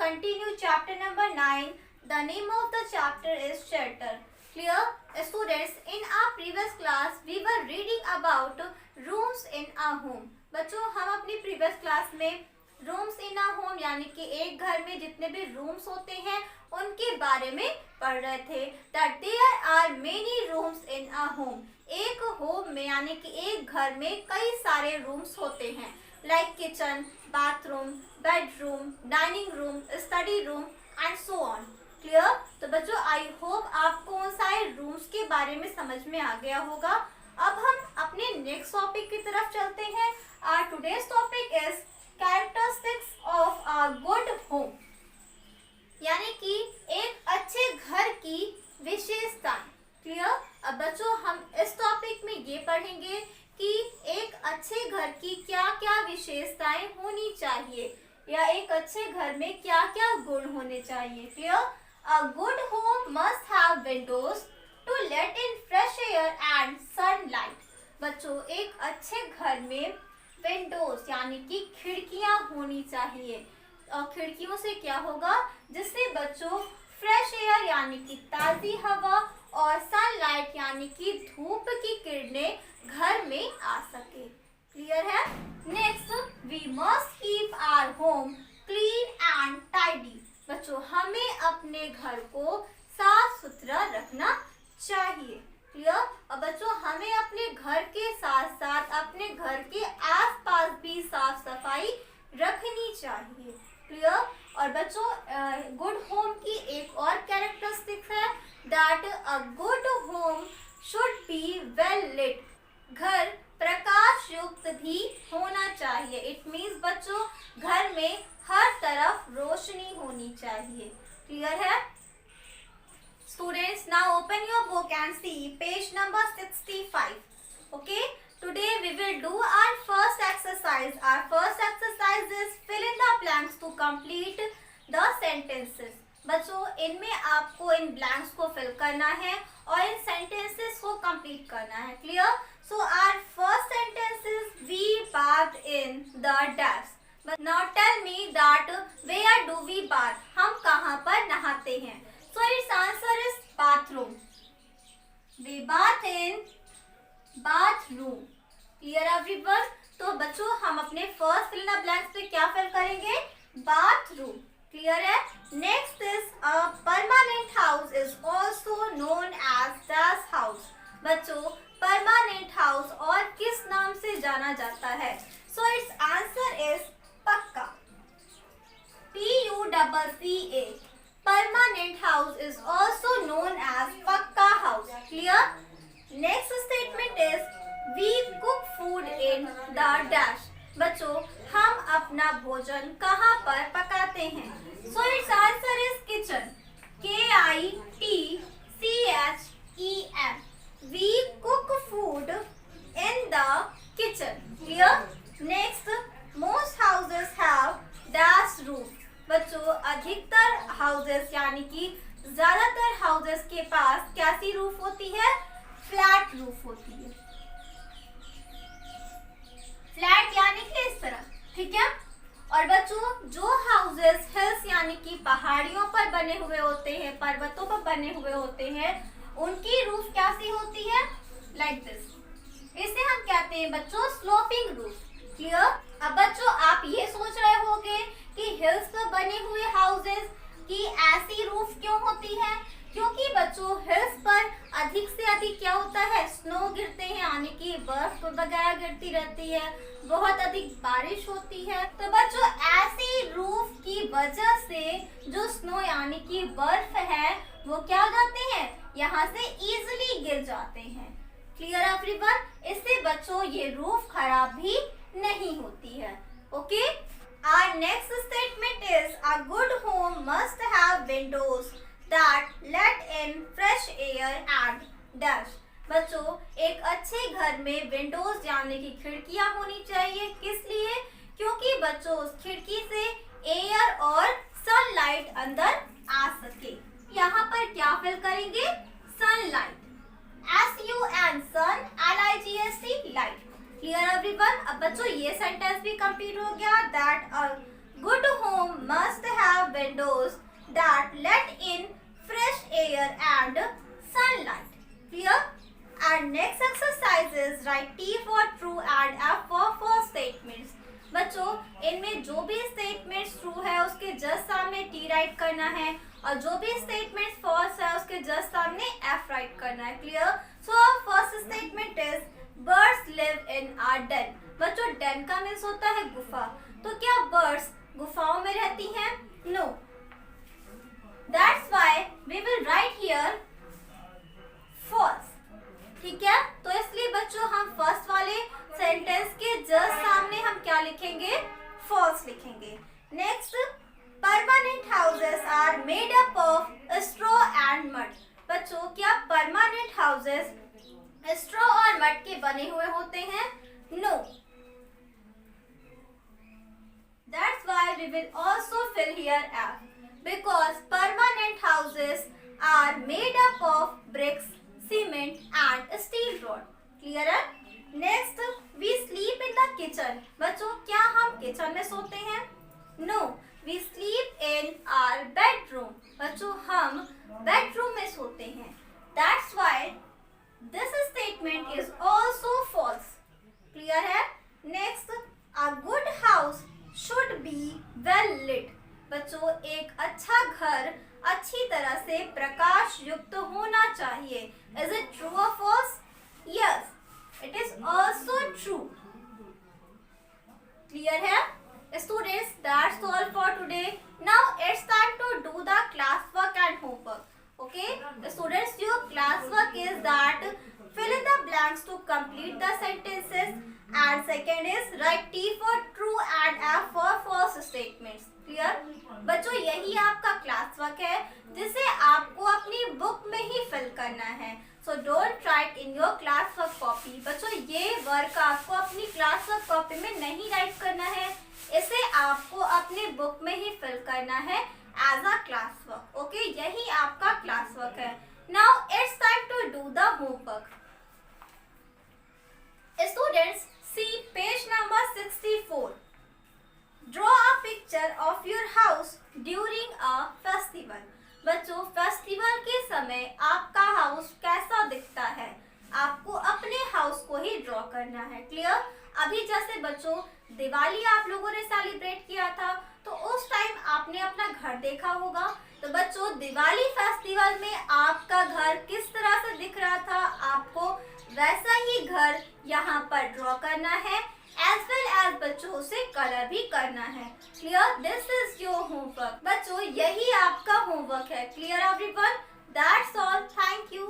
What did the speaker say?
continue chapter number 9. The name of the chapter is shelter. Clear? Students, in our previous class we were reading about rooms in a home. बच्चों हम अपनी previous class में rooms in a home यानी कि एक घर में जितने भी रूम्स होते हैं उनके बारे में पढ़ रहे थे. That there are many rooms in a home. एक होम में यानी कि एक घर में कई सारे रूम्स होते हैं, like kitchen, bathroom, bedroom, dining room, study room and so on. Clear? तो बच्चों आई होप आपको उन सारे रूम्स के बारे में समझ में आ गया होगा. अब हम अपने नेक्स्ट टॉपिक की तरफ चलते हैं. Our today's topic is characteristics of a good home, यानी कि एक अच्छे घर की विशेषताएं. क्लियर? अब बच्चों हम इस टॉपिक में ये पढ़ेंगे कि एक अच्छे घर की क्या क्या विशेषताएं होनी चाहिए या एक अच्छे घर में क्या क्या गुण होने चाहिए. Clear? A good home must have windows to let in fresh air and sunlight. बच्चों एक अच्छे घर में विंडोज यानी कि खिड़कियां होनी चाहिए. और खिड़कियों से क्या होगा, जिससे बच्चों फ्रेश एयर यानी कि ताज़ी हवा और सनलाइट यानी कि धूप की किरणें घर में आ सके. क्लियर है? Next, we must keep our home clean and tidy. बच्चों हमें अपने घर को साफ सुथरा रखना चाहिए. क्लियर? और बच्चों हमें अपने घर के साथ साथ अपने घर के आसपास भी साफ सफाई रखनी चाहिए. क्लियर? और बच्चों गुड होम की एक और कैरेक्टरिस्टिक है that a good home should be well lit. घर प्रकाश युक्त भी होना चाहिए. इट मीन्स बच्चों घर में हर तरफ रोशनी होनी चाहिए. क्लियर है? Students, now open your book and see page number 65. Okay? Today we will do our first exercise. Our first exercise is fill in the blanks to complete the sentences. बच्चों इनमें आपको इन ब्लैंक्स को fill करना है और इन sentences को complete करना है. Clear? So our first sentence is we bathed in the dash. But now tell me that where do we bath? हम कहाँ पर नहाते हैं? So its answer is bathroom. We bath in bathroom. Clear everyone? तो बच्चों हम अपने first fill in the blanks पे क्या फिल करेंगे? बाथरूम. क्लियर है? Next is a permanent house is also known as dash house. बच्चों परमानेंट हाउस और किस नाम से जाना जाता है? So its answer is pucca. PUCCA. Permanent house is also known as Pakka house. Clear? Next statement is we cook food in the dash. बच्चों हम अपना भोजन कहाँ पर पकाते हैं? So its answer is kitchen. KITCHEN. We cook food in the kitchen. Clear? Next, most houses have dash roof. बच्चों अधिकतर हाउसेस यानी कि ज्यादातर हाउसेस के पास कैसी रूफ होती है? फ्लैट रूफ होती है. फ्लैट यानी कि इस तरह. ठीक है? और बच्चों जो हाउसेस हिल्स यानी कि पहाड़ियों पर बने हुए होते हैं, पर्वतों पर बने हुए होते हैं, उनकी रूफ कैसी होती है? Like this. इसे हम कहते हैं बच्चों स्लोपिंग रूफ. क्लियर? अब बच्चों आप ये सोच रहे होंगे कि हिल्स पर बने हुए हाउसेस की ऐसी रूफ क्यों होती है? क्योंकि बच्चों हिल्स पर अधिक से अधिक क्या होता है? स्नो गिरते हैं यानी कि बर्फ वगैरह गिरती रहती है, बहुत अधिक बारिश होती है. तो बच्चों ऐसी रूफ की वजह से जो स्नो यानी कि बर्फ है वो क्या हो जाते हैं? यहाँ से इजीली गिर जाते हैं. Clear everyone? इससे बच्चों ये रूफ खराब भी नहीं होती है. Okay? Our next statement is a good home must have windows that let in fresh air and dash. बच्चों एक अच्छे घर में विंडोज यानी कि खिड़कियां होनी चाहिए. किस लिए? क्योंकि बच्चों उस खिड़की से एयर और सनलाइट अंदर आ सके. यहाँ पर क्या फिल करेंगे? सनलाइट. SUN सन LIGHT लाइट. Clear everyone? अब बच्चों ये सेंटेंस भी कंप्लीट हो गया. That Good home must have windows that let in fresh air and sunlight. Clear? And next exercise is write T for true and F for false statements. बच्चों इनमें जो भी स्टेटमेंट्स ट्रू है उसके just सामने T right करना है और जो भी स्टेटमेंट्स फॉल्स है उसके जस्ट सामने एफ राइट करना है. Clear? So first statement is birds live in a den. बच्चों डेन का मीन्स होता है गुफा. तो क्या बर्ड्स गुफाओं में रहती हैं? No. That's why we will write here false. ठीक है, तो इसलिए बच्चों हम फर्स्ट वाले सेंटेंस के जस्ट सामने हम क्या लिखेंगे? फॉल्स लिखेंगे. Next, permanent houses are made up of straw and mud. बच्चों क्या परमानेंट हाउसेस स्ट्रॉ और मड के बने हुए होते हैं? No. That's why we will also fill here F, because permanent houses are made up of bricks, cement and steel rod. Clear है? Next, we sleep in the kitchen. बच्चों क्या हम किचन में सोते हैं? No, we sleep in our bedroom. बच्चों हम bedroom में सोते हैं. That's why this statement is also false. Clear है? Next, a good house should be well lit. बच्चों एक अच्छा घर अच्छी तरह से प्रकाश युक्त होना चाहिए. Is it true or false? Yes, it is also true. Clear है? Students, that's all for today. Now it's time to do the class work and homework. Okay, the students, your class work is that fill in the blanks to complete the sentences, and second is write T for true and F for false statements. Clear? बच्चों यही आपका class work है जिसे आपको अपनी book में ही fill करना है. So don't write in your class work copy. बच्चों ये वर्क आपको अपनी क्लास वर्क कॉपी में नहीं राइट करना है, इसे आपको अपनी बुक में ही फिल करना है as a class work. Okay, यही आपका क्लास वर्क है. Now it's time to do the homework. Students, see page number 64. Draw a picture of your house during a festival. बच्चों फेस्टिवल के समय आपका हाउस कैसा दिखता है? आपको अपने हाउस को ही ड्रॉ करना है. क्लियर? अभी जैसे बच्चों दिवाली आप लोगों ने सेलिब्रेट किया था तो उस टाइम आपने अपना घर देखा होगा. तो बच्चों दिवाली फेस्टिवल में आपका घर किस तरह से दिख रहा था, आपको वैसा ही घर यहाँ पर ड्रॉ करना है, एज वेल एज बच्चों उसे कलर भी करना है. Clear? This is your homework. बच्चों यही आपका होमवर्क है. Clear everyone? That's all. Thank you.